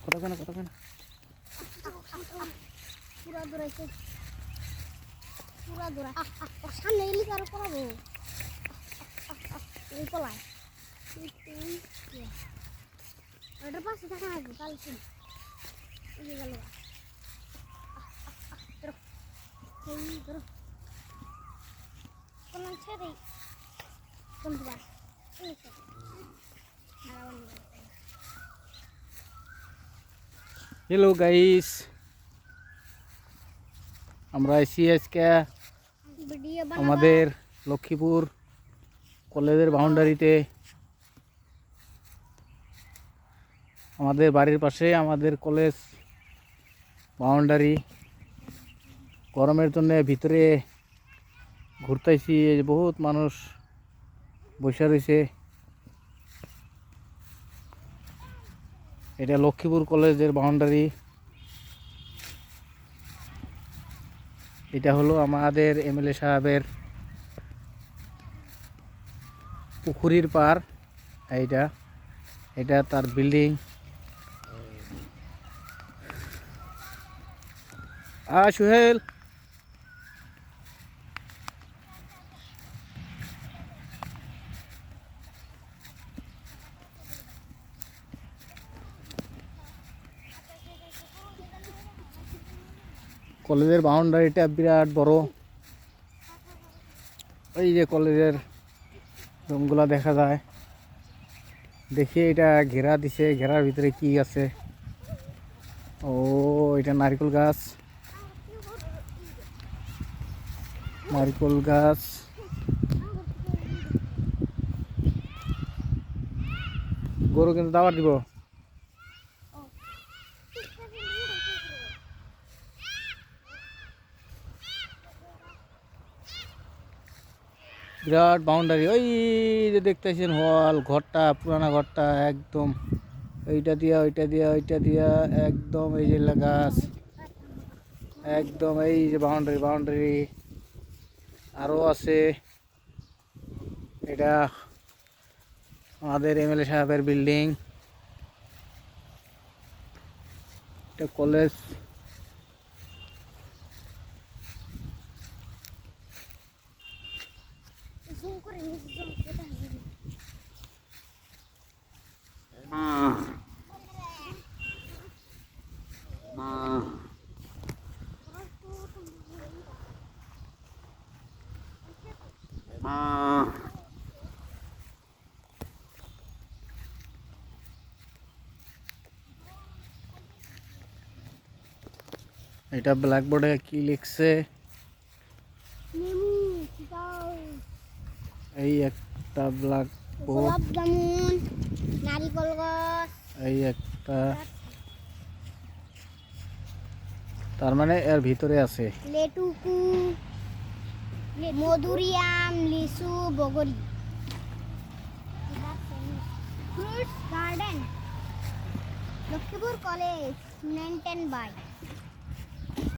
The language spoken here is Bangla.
কতখানা কতখানা পুরা দৌড়াইছে পুরা দৌড়া সামনে এলি কারো পড়াবো এই পলায় ওটার পাশে থাকা লাগবে কালকে এই গেল ধরো কোন ছেড়ে কোন দিবা হ্যালো গাইস, আমরা আইসি আজকে আমাদের লক্ষ্মীপুর কলেজের বাউন্ডারিতে। আমাদের বাড়ির পাশে আমাদের কলেজ বাউন্ডারি। গরমের জন্য ভিতরে ঘুরতেছি, বহুত মানুষ বসে রয়েছে। এটা লক্ষ্মীপুর কলেজের বাউন্ডারি। এটা হলো আমাদের এমএলএ সাহেবের পুকুরির পার। এইটা এটা তার বিল্ডিং। সুহেল, কলেজের বাউন্ডারিটা বিরাট বড়। এই যে কলেজের রুমগুলা দেখা যায়। দেখি এটা ঘেরা দিছে, ঘেরার ভিতরে কি আছে। ও, এটা নারকেল গাছ, নারকেল গাছ। গরু কিন্তু দাবার দিব। বিরাট বাউন্ডারি। ওই যে দেখতেছেন হল ঘরটা, পুরানা ঘরটা একদম। এইটা দিয়া ওইটা দিয়া ওইটা দিয়া একদম এই যে গাছ একদম। এই যে বাউন্ডারি বাউন্ডারি আরও আছে। এটা আমাদের এমএলএ সাহেবের বিল্ডিং। এটা কলেজ। এটা ব্ল্যাকবোর্ডে কি লিখছে? এই একটা ব্ল্যাকবোর্ড, গোলাপ জামুন, নারিকেল গাছ, এই একটা, তার মানে এর ভিতরে আছে লেটুকু, মধুরিয়াম, লিচু, বগরি। Fruits garden, Lakshmipur college, maintain by